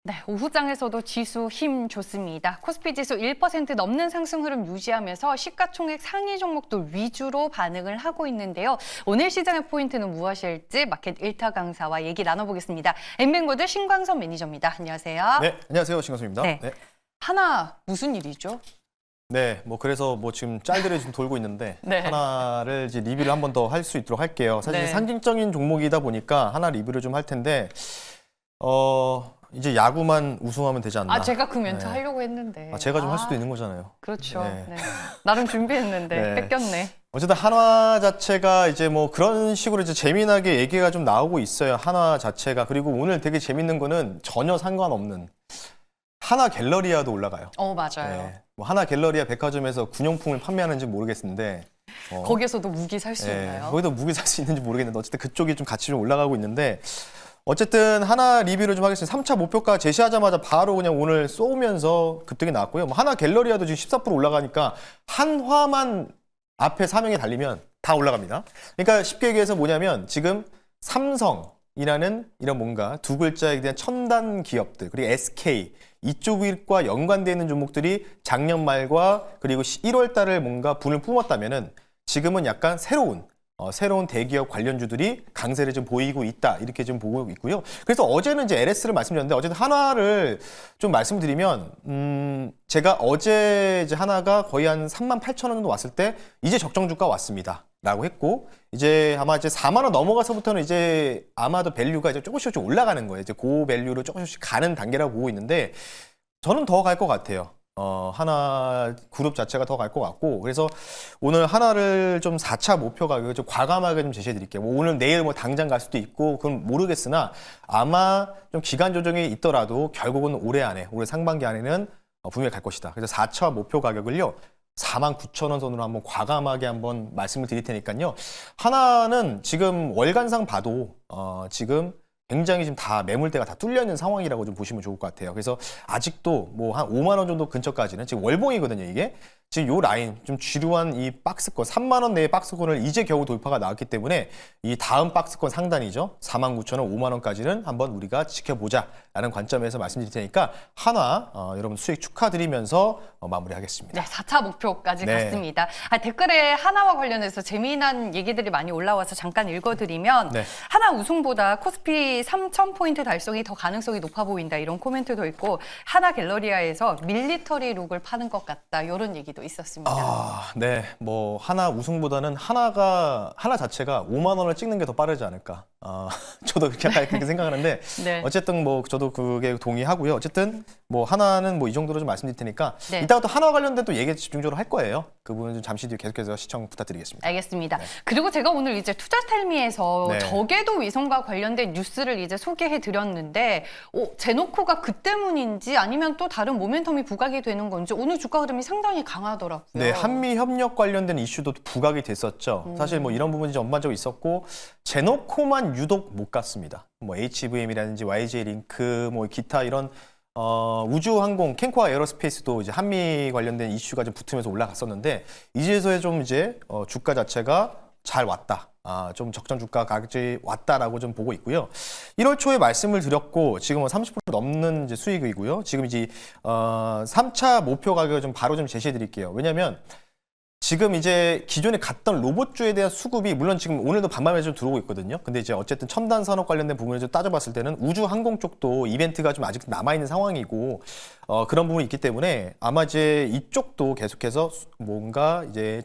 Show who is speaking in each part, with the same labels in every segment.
Speaker 1: 네, 오후장에서도 지수 힘 좋습니다. 코스피 지수 1% 넘는 상승 흐름 유지하면서 시가총액 상위 종목들 위주로 반응을 하고 있는데요. 오늘 시장의 포인트는 무엇일지 마켓 1타 강사와 얘기 나눠보겠습니다. 엠뱅고드 신광선 매니저입니다. 안녕하세요.
Speaker 2: 네, 안녕하세요. 신광선입니다.
Speaker 1: 네. 하나 무슨 일이죠?
Speaker 2: 네, 그래서 지금 짤들이 좀 돌고 있는데
Speaker 1: 네.
Speaker 2: 하나를 이제 리뷰를 한 번 더 할 수 있도록 할게요. 사실
Speaker 1: 네.
Speaker 2: 상징적인 종목이다 보니까 하나 리뷰를 좀 할 텐데 이제 야구만 우승하면 되지 않나.
Speaker 1: 제가 그 멘트
Speaker 2: 네.
Speaker 1: 하려고 했는데.
Speaker 2: 제가 좀 할 수도 있는 거잖아요.
Speaker 1: 그렇죠.
Speaker 2: 네.
Speaker 1: 네. 나름 준비했는데
Speaker 2: 네.
Speaker 1: 뺏겼네.
Speaker 2: 어쨌든 한화 자체가 이제 그런 식으로 이제 재미나게 얘기가 좀 나오고 있어요. 한화 자체가. 그리고 오늘 되게 재밌는 거는 전혀 상관없는 한화 갤러리아도 올라가요.
Speaker 1: 맞아요.
Speaker 2: 네. 하나 갤러리아 백화점에서 군용품을 판매하는지 모르겠는데
Speaker 1: 거기에서도 무기 살 수 있나요?
Speaker 2: 거기도 무기 살 수 있는지 모르겠는데 어쨌든 그쪽이 좀 같이 좀 올라가고 있는데 어쨌든 하나 리뷰를 좀 하겠습니다. 3차 목표가 제시하자마자 바로 그냥 오늘 쏘면서 급등이 나왔고요. 하나 갤러리아도 지금 14% 올라가니까 한화만 앞에 사명이 달리면 다 올라갑니다. 그러니까 쉽게 얘기해서 뭐냐면 지금 삼성이라는 이런 뭔가 두 글자에 대한 첨단 기업들 그리고 SK 이쪽과 연관되어 있는 종목들이 작년 말과 그리고 1월 달을 뭔가 분을 뿜었다면은 지금은 약간 새로운 대기업 관련주들이 강세를 좀 보이고 있다 이렇게 좀 보고 있고요. 그래서 어제는 이제 LS를 말씀드렸는데 어쨌든 한화를 좀 말씀드리면 제가 어제 이제 한화가 거의 한 38,000원 정도 왔을 때 이제 적정 주가 왔습니다라고 했고 이제 아마 이제 4만 원 넘어가서부터는 이제 아마도 밸류가 이제 조금씩 올라가는 거예요. 이제 고 밸류로 조금씩 가는 단계라고 보고 있는데 저는 더 갈 것 같아요. 하나 그룹 자체가 더 갈 것 같고 그래서 오늘 하나를 좀 4차 목표 가격을 좀 과감하게 좀 제시해 드릴게요. 오늘 내일 당장 갈 수도 있고 그건 모르겠으나 아마 좀 기간 조정이 있더라도 결국은 올해 상반기 안에는 분명히 갈 것이다. 그래서 4차 목표 가격을요. 49,000원 선으로 한번 과감하게 한번 말씀을 드릴 테니까요. 하나는 지금 월간상 봐도 지금 굉장히 지금 다 매물대가 다 뚫려 있는 상황이라고 좀 보시면 좋을 것 같아요. 그래서 아직도 한 5만 원 정도 근처까지는 지금 월봉이거든요, 이게. 지금 요 라인 좀 지루한 이 박스권 3만 원 내의 박스권을 이제 겨우 돌파가 나왔기 때문에 이 다음 박스권 상단이죠. 49,000원, 5만 원까지는 한번 우리가 지켜보자라는 관점에서 말씀드릴 테니까 한화 여러분 수익 축하드리면서 마무리하겠습니다.
Speaker 1: 네, 4차 목표까지
Speaker 2: 네.
Speaker 1: 갔습니다. 댓글에 하나와 관련해서 재미난 얘기들이 많이 올라와서 잠깐 읽어드리면
Speaker 2: 네.
Speaker 1: 하나 우승보다 코스피 3,000포인트 달성이 더 가능성이 높아 보인다 이런 코멘트도 있고 하나 갤러리아에서 밀리터리 룩을 파는 것 같다 이런 얘기도 있었습니다.
Speaker 2: 네. 하나 우승보다는 하나 자체가 5만 원을 찍는 게 더 빠르지 않을까. 저도 그렇게 생각하는데
Speaker 1: 네.
Speaker 2: 어쨌든 저도 그게 동의하고요. 어쨌든 하나는 이 정도로 좀 말씀드릴 테니까
Speaker 1: 네.
Speaker 2: 이따가 또 하나 관련된 또 얘기 집중적으로 할 거예요. 그 부분 좀 잠시 뒤에 계속해서 시청 부탁드리겠습니다.
Speaker 1: 알겠습니다. 그리고 제가 오늘 이제 투자텔미에서
Speaker 2: 네.
Speaker 1: 저궤도 위성과 관련된 뉴스를 이제 소개해 드렸는데 제노코가 그 때문인지 아니면 또 다른 모멘텀이 부각이 되는 건지 오늘 주가 흐름이 상당히 강하더라고요.
Speaker 2: 네, 한미 협력 관련된 이슈도 부각이 됐었죠. 사실 이런 부분이 전반적으로 있었고 제노코만 유독 못 갔습니다. HVM이라든지 YJ링크, 기타 이런 우주항공, 캔코아 에어로스페이스도 이제 한미 관련된 이슈가 좀 붙으면서 올라갔었는데 이제서야 좀 이제 주가 자체가 잘 왔다. 좀 적정 주가까지 왔다라고 좀 보고 있고요. 1월 초에 말씀을 드렸고 지금 30% 넘는 이제 수익이고요. 지금 이제 3차 목표 가격을 좀 바로 좀 제시해 드릴게요. 왜냐하면 지금 이제 기존에 갔던 로봇주에 대한 수급이 물론 지금 오늘도 반반에 좀 들어오고 있거든요. 근데 이제 어쨌든 첨단 산업 관련된 부분을 좀 따져봤을 때는 우주 항공 쪽도 이벤트가 좀 아직 남아있는 상황이고 그런 부분이 있기 때문에 아마 이제 이쪽도 계속해서 뭔가 이제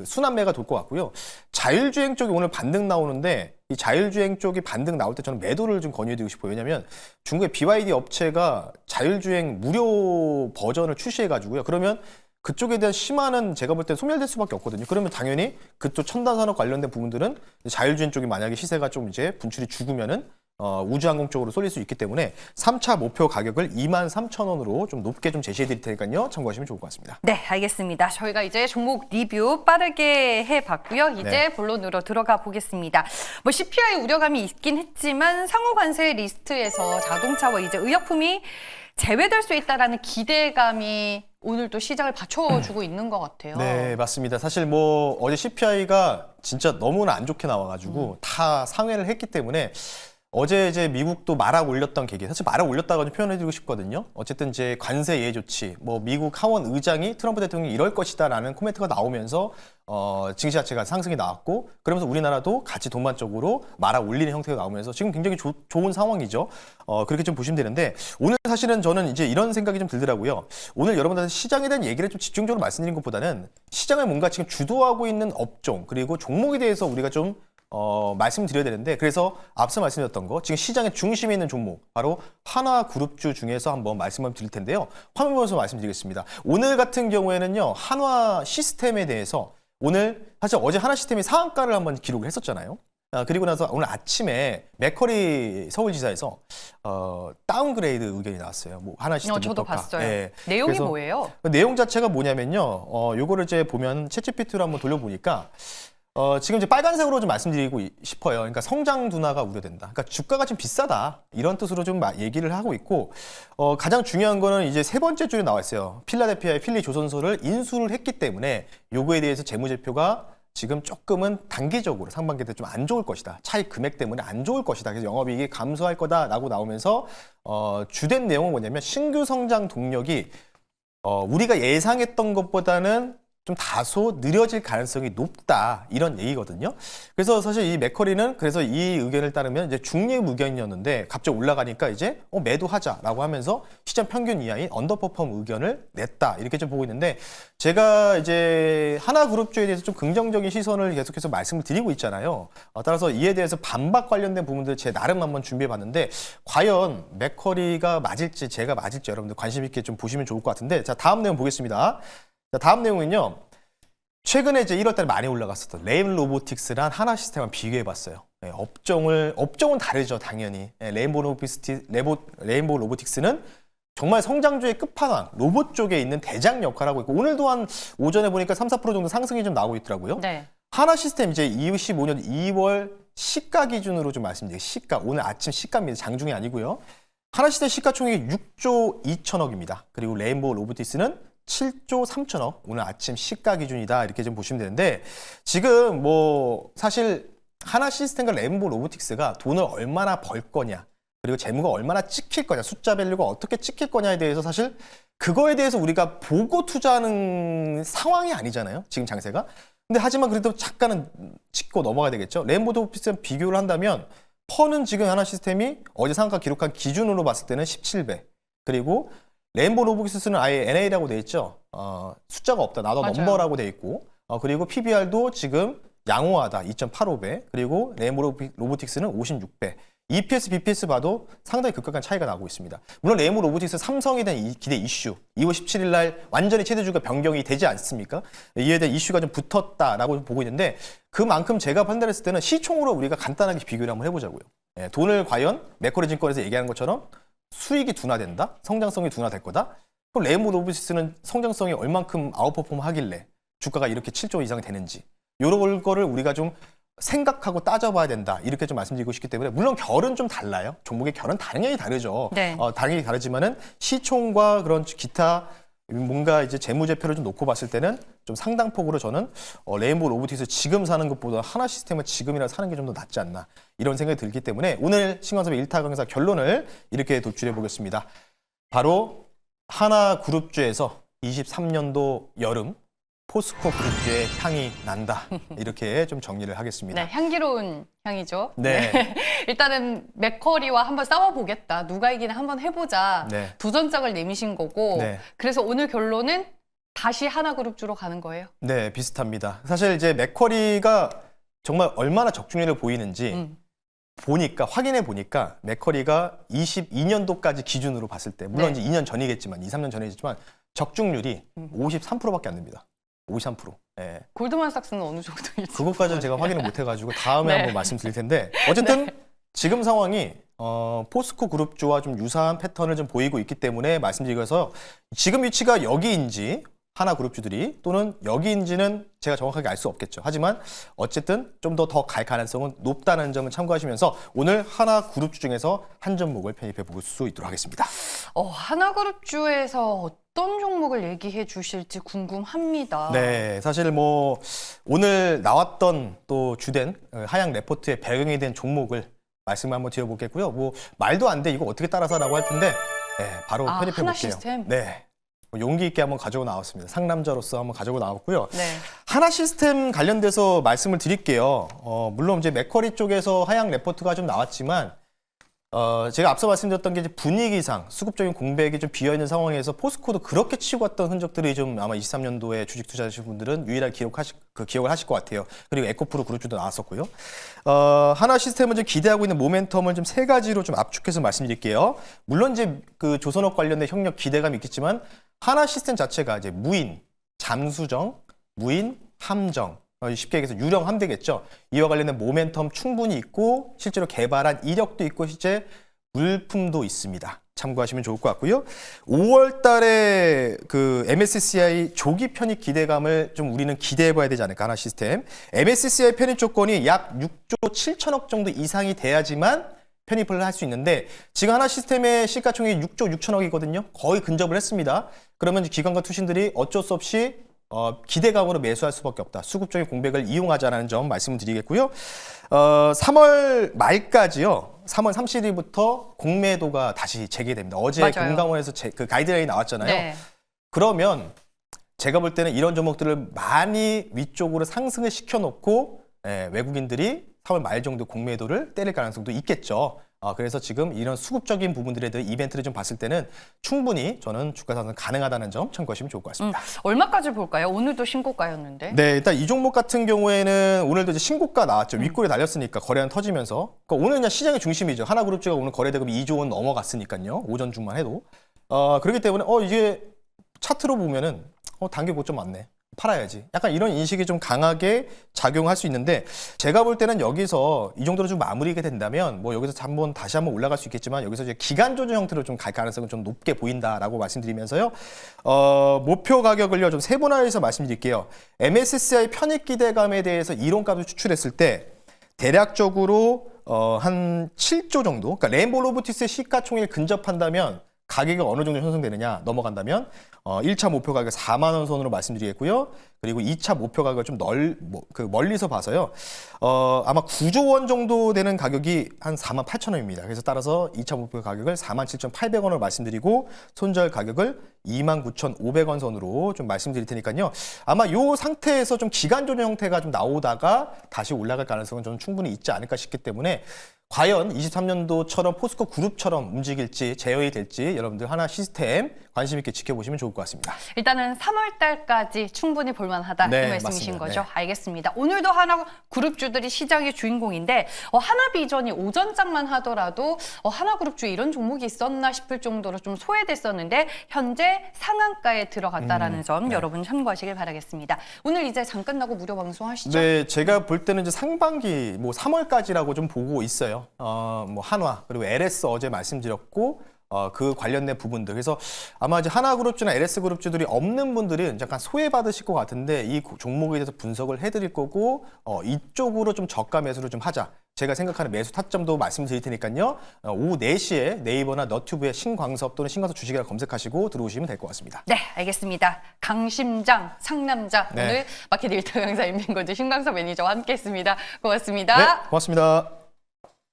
Speaker 2: 순환매가 돌 것 같고요. 자율주행 쪽이 오늘 반등 나오는데 이 자율주행 쪽이 반등 나올 때 저는 매도를 좀 권유해드리고 싶어요. 왜냐하면 중국의 BYD 업체가 자율주행 무료 버전을 출시해가지고요. 그러면 그쪽에 대한 심화는 제가 볼 때 소멸될 수밖에 없거든요. 그러면 당연히 그쪽 첨단 산업 관련된 부분들은 자율주행 쪽이 만약에 시세가 좀 이제 분출이 죽으면은 우주항공 쪽으로 쏠릴 수 있기 때문에 3차 목표 가격을 23,000원으로 좀 높게 좀 제시해 드릴 테니까요. 참고하시면 좋을 것 같습니다.
Speaker 1: 네, 알겠습니다. 저희가 이제 종목 리뷰 빠르게 해봤고요. 이제
Speaker 2: 네.
Speaker 1: 본론으로 들어가 보겠습니다. CPI 우려감이 있긴 했지만 상호 관세 리스트에서 자동차와 이제 의약품이 제외될 수 있다라는 기대감이 오늘 또 시장을 받쳐주고 있는 것 같아요.
Speaker 2: 네, 맞습니다. 사실 어제 CPI가 진짜 너무나 안 좋게 나와가지고 다 상회를 했기 때문에 어제 이제 미국도 말아 올렸던 계기, 사실 말아 올렸다고 좀 표현해드리고 싶거든요. 어쨌든 이제 관세 예외 조치, 뭐 미국 하원 의장이 트럼프 대통령이 이럴 것이다라는 코멘트가 나오면서 증시 자체가 상승이 나왔고, 그러면서 우리나라도 같이 동반적으로 말아 올리는 형태가 나오면서 지금 굉장히 좋은 상황이죠. 그렇게 좀 보시면 되는데, 오늘 사실은 저는 이제 이런 생각이 좀 들더라고요. 오늘 여러분들한테 시장에 대한 얘기를 좀 집중적으로 말씀드린 것보다는 시장을 뭔가 지금 주도하고 있는 업종 그리고 종목에 대해서 우리가 좀 말씀드려야 되는데, 그래서 앞서 말씀드렸던 거, 지금 시장의 중심에 있는 종목, 바로 한화그룹주 중에서 한번 말씀을 드릴 텐데요. 화면 보면서 말씀드리겠습니다. 오늘 같은 경우에는요, 한화 시스템에 대해서 오늘 사실 어제 한화 시스템이 상한가를 한번 기록을 했었잖아요. 그리고 나서 오늘 아침에 맥커리 서울지사에서 다운그레이드 의견이 나왔어요. 뭐 한화 시스템
Speaker 1: 저도
Speaker 2: 목표가.
Speaker 1: 봤어요.
Speaker 2: 예.
Speaker 1: 내용이
Speaker 2: 그래서
Speaker 1: 뭐예요?
Speaker 2: 그 내용 자체가 뭐냐면요. 요거를 이제 보면 챗GPT로 한번 돌려보니까 지금 이제 빨간색으로 좀 말씀드리고 싶어요. 그러니까 성장 둔화가 우려된다. 그러니까 주가가 좀 비싸다. 이런 뜻으로 좀 얘기를 하고 있고, 가장 중요한 거는 이제 세 번째 줄에 나와 있어요. 필라델피아의 필리 조선소를 인수를 했기 때문에 요거에 대해서 재무제표가 지금 조금은 단기적으로 상반기 때 좀 안 좋을 것이다. 차익 금액 때문에 안 좋을 것이다. 그래서 영업이익이 감소할 거다라고 나오면서 주된 내용은 뭐냐면 신규 성장 동력이 우리가 예상했던 것보다는 좀 다소 느려질 가능성이 높다, 이런 얘기거든요. 그래서 사실 이 맥커리는 그래서 이 의견을 따르면 이제 중립 의견이었는데 갑자기 올라가니까 이제 매도하자라고 하면서 시장 평균 이하인 언더퍼폼 의견을 냈다, 이렇게 좀 보고 있는데, 제가 이제 하나그룹주에 대해서 좀 긍정적인 시선을 계속해서 말씀을 드리고 있잖아요. 따라서 이에 대해서 반박 관련된 부분들 제 나름 한번 준비해 봤는데, 과연 맥커리가 맞을지 제가 맞을지 여러분들 관심 있게 좀 보시면 좋을 것 같은데, 자, 다음 내용 보겠습니다. 자, 다음 내용은요. 최근에 이제 1월 달에 많이 올라갔었던 레인 로보틱스랑 하나 시스템을 비교해 봤어요. 업종은 다르죠, 당연히. 레인보우 로보틱스는 정말 성장주의 끝판왕, 로봇 쪽에 있는 대장 역할을 하고 있고, 오늘도 한 오전에 보니까 3, 4% 정도 상승이 좀 나오고 있더라고요.
Speaker 1: 네.
Speaker 2: 하나 시스템 이제 2025년 2월 시가 기준으로 좀 말씀드릴게요. 시가, 오늘 아침 시가입니다. 장중이 아니고요. 하나 시스템 시가총액이 6조 2천억입니다. 그리고 레인보우 로보틱스는 7조 3천억, 오늘 아침 시가 기준이다, 이렇게 좀 보시면 되는데, 지금 뭐 사실 하나 시스템과 레인보우 로보틱스가 돈을 얼마나 벌 거냐, 그리고 재무가 얼마나 찍힐 거냐, 숫자 밸류가 어떻게 찍힐 거냐에 대해서 사실 그거에 대해서 우리가 보고 투자하는 상황이 아니잖아요, 지금 장세가. 근데 하지만 그래도 잠깐은 짚고 넘어가야 되겠죠. 레인보우 로보틱스랑 비교를 한다면 퍼는 지금 하나 시스템이 어제 상한가 기록한 기준으로 봤을 때는 17배, 그리고 레인보우 로보틱스는 아예 NA라고 돼 있죠. 숫자가 없다. 나도 넘버라고 돼 있고, 그리고 PBR도 지금 양호하다. 2.85배. 그리고 레인보우 로보틱스는 56배. EPS, BPS 봐도 상당히 급격한 차이가 나고 있습니다. 물론 레인보우 로보틱스 삼성에 대한 기대 이슈, 2월 17일 날 완전히 최대주가 변경이 되지 않습니까? 이에 대한 이슈가 좀 붙었다라고 보고 있는데, 그만큼 제가 판단했을 때는 시총으로 우리가 간단하게 비교를 한번 해보자고요. 돈을 과연 맥커리 증권에서 얘기하는 것처럼 수익이 둔화된다? 성장성이 둔화될 거다? 그럼 레인보우 로보틱스는 성장성이 얼만큼 아웃퍼폼 하길래 주가가 이렇게 7조 이상이 되는지, 이런 거를 우리가 좀 생각하고 따져봐야 된다, 이렇게 좀 말씀드리고 싶기 때문에, 물론 결은 좀 달라요. 종목의 결은 당연히 다르죠.
Speaker 1: 네.
Speaker 2: 당연히 다르지만은 시총과 그런 기타 뭔가 이제 재무제표를 좀 놓고 봤을 때는 좀 상당폭으로 저는 레인보우 로보틱스 지금 사는 것보다 하나 시스템을 지금이라 사는 게 좀 더 낫지 않나, 이런 생각이 들기 때문에 오늘 신광섭의 1타 강사 결론을 이렇게 도출해 보겠습니다. 바로 하나그룹주에서 23년도 여름 포스코 그룹주의 향이 난다, 이렇게 좀 정리를 하겠습니다.
Speaker 1: 네, 향기로운 향이죠.
Speaker 2: 네.
Speaker 1: 일단은 맥커리와 한번 싸워보겠다. 누가 이기나 한번 해보자.
Speaker 2: 네.
Speaker 1: 도전장을 내미신 거고.
Speaker 2: 네.
Speaker 1: 그래서 오늘 결론은 다시 하나그룹주로 가는 거예요.
Speaker 2: 네, 비슷합니다. 사실 이제 맥커리가 정말 얼마나 적중률을 보이는지 확인해 보니까 맥커리가 22년도까지 기준으로 봤을 때, 물론
Speaker 1: 네.
Speaker 2: 이제 2년 전이겠지만, 2, 3년 전이겠지만 적중률이 53%밖에 안 됩니다. 53%. 예.
Speaker 1: 골드만삭스는 어느 정도일지.
Speaker 2: 그것까지는 제가 확인을 못 해가지고 다음에
Speaker 1: 네.
Speaker 2: 한번 말씀드릴 텐데, 어쨌든 지금 상황이 포스코 그룹주와 좀 유사한 패턴을 좀 보이고 있기 때문에 말씀드리면서, 지금 위치가 여기인지 하나 그룹주들이 또는 여기인지는 제가 정확하게 알 수 없겠죠. 하지만 어쨌든 좀 더 갈 가능성은 높다는 점을 참고하시면서 오늘 하나 그룹주 중에서 한 종목을 편입해 볼 수 있도록 하겠습니다.
Speaker 1: 하나그룹주에서 어떤 종목을 얘기해 주실지 궁금합니다.
Speaker 2: 네, 사실 뭐 오늘 나왔던 또 주된 하향 레포트의 배경이 된 종목을 말씀을 한번 드려보겠고요. 뭐 말도 안 돼 이거 어떻게 따라서라고 할 텐데 바로 편입해 볼게요.
Speaker 1: 하나 시스템?
Speaker 2: 네. 용기 있게 한번 가지고 나왔습니다. 상남자로서 한번 가지고 나왔고요.
Speaker 1: 네.
Speaker 2: 하나 시스템 관련돼서 말씀을 드릴게요. 물론 이제 맥커리 쪽에서 하향 레포트가 좀 나왔지만 제가 앞서 말씀드렸던 게 이제 분위기상 수급적인 공백이 좀 비어 있는 상황에서 포스코도 그렇게 치고 갔던 흔적들이 좀 아마 23년도에 주식 투자하신 분들은 유일하게 기억을 하실 것 같아요. 그리고 에코프로 그룹주도 나왔었고요. 하나 시스템은 좀 기대하고 있는 모멘텀을 좀 세 가지로 좀 압축해서 말씀드릴게요. 물론 이제 그 조선업 관련된 협력 기대감이 있겠지만 하나 시스템 자체가 이제 무인, 잠수정, 무인, 함정. 쉽게 얘기해서 유령 함대겠죠. 이와 관련된 모멘텀 충분히 있고 실제로 개발한 이력도 있고 실제 물품도 있습니다. 참고하시면 좋을 것 같고요. 5월 달에 그 MSCI 조기 편입 기대감을 좀 우리는 기대해 봐야 되지 않을까 하나 시스템. MSCI 편입 조건이 약 6조 7천억 정도 이상이 돼야지만 편입을 할 수 있는데 지금 하나 시스템의 시가총액이 6조 6천억이거든요. 거의 근접을 했습니다. 그러면 기관과 투신들이 어쩔 수 없이 기대감으로 매수할 수밖에 없다. 수급적인 공백을 이용하자라는 점 말씀을 드리겠고요. 3월 말까지요. 3월 30일부터 공매도가 다시 재개됩니다. 어제
Speaker 1: 맞아요.
Speaker 2: 금감원에서 그 가이드라인이 나왔잖아요.
Speaker 1: 네.
Speaker 2: 그러면 제가 볼 때는 이런 종목들을 많이 위쪽으로 상승을 시켜놓고 외국인들이 3월 말 정도 공매도를 때릴 가능성도 있겠죠. 그래서 지금 이런 수급적인 부분들에 대한 이벤트를 좀 봤을 때는 충분히 저는 주가 상승 가능하다는 점 참고하시면 좋을 것 같습니다.
Speaker 1: 얼마까지 볼까요? 오늘도 신고가였는데.
Speaker 2: 네, 일단 이 종목 같은 경우에는 오늘도 이제 신고가 나왔죠. 윗골이 달렸으니까 거래량 터지면서. 그러니까 오늘 그냥 시장의 중심이죠. 하나그룹주가 오늘 거래 대금이 2조 원 넘어갔으니까요. 오전 중만 해도. 그렇기 때문에 이게 차트로 보면은 단기 고점 맞네. 팔아야지. 약간 이런 인식이 좀 강하게 작용할 수 있는데 제가 볼 때는 여기서 이 정도로 좀 마무리가 된다면 뭐 여기서 다시 한번 올라갈 수 있겠지만 여기서 이제 기간 조정 형태로 좀 갈 가능성은 좀 높게 보인다라고 말씀드리면서요. 목표 가격을요 좀 세분화해서 말씀드릴게요. MSCI 편입 기대감에 대해서 이론값을 추출했을 때 대략적으로 한 7조 정도. 그러니까 램보 로보티스의 시가총액 근접한다면 가격이 어느 정도 형성되느냐 넘어간다면 1차 목표 가격 4만 원 선으로 말씀드리겠고요. 그리고 2차 목표 가격을 좀 멀리서 봐서요. 아마 9조 원 정도 되는 가격이 한 4만 8천 원입니다. 그래서 따라서 2차 목표 가격을 4만 7,800원으로 말씀드리고 손절 가격을 2만 9,500원 선으로 좀 말씀드릴 테니까요. 아마 이 상태에서 좀 기간 조정 형태가 좀 나오다가 다시 올라갈 가능성은 저는 충분히 있지 않을까 싶기 때문에 과연 23년도처럼 포스코 그룹처럼 움직일지 제어이 될지 여러분들 하나 시스템 관심 있게 지켜보시면 좋을 것 같습니다.
Speaker 1: 일단은 3월 달까지 충분히 볼만하다
Speaker 2: 네,
Speaker 1: 이 말씀이신
Speaker 2: 맞습니다.
Speaker 1: 거죠?
Speaker 2: 네.
Speaker 1: 알겠습니다. 오늘도 하나 그룹주들이 시장의 주인공인데 하나비전이 오전장만 하더라도 하나 그룹주에 이런 종목이 있었나 싶을 정도로 좀 소외됐었는데 현재 상한가에 들어갔다라는 점
Speaker 2: 네.
Speaker 1: 여러분 참고하시길 바라겠습니다. 오늘 이제 장 끝나고 무료 방송하시죠?
Speaker 2: 네, 제가 볼 때는 이제 상반기 뭐 3월까지라고 좀 보고 있어요. 뭐 한화 그리고 LS 어제 말씀드렸고 그 관련된 부분들. 그래서 아마 이제 하나그룹주나 LS그룹주들이 없는 분들은 약간 소외받으실 것 같은데 이 종목에 대해서 분석을 해드릴 거고 이쪽으로 좀 저가 매수를 좀 하자. 제가 생각하는 매수 타점도 말씀드릴 테니까요. 오후 4시에 네이버나 너튜브에 신광섭 또는 신광섭 주식이라 검색하시고 들어오시면 될 것 같습니다.
Speaker 1: 네, 알겠습니다. 강심장, 상남자
Speaker 2: 네.
Speaker 1: 오늘 마켓 1등 강사 임민고주 신광섭 매니저와 함께했습니다. 고맙습니다.
Speaker 2: 네, 고맙습니다.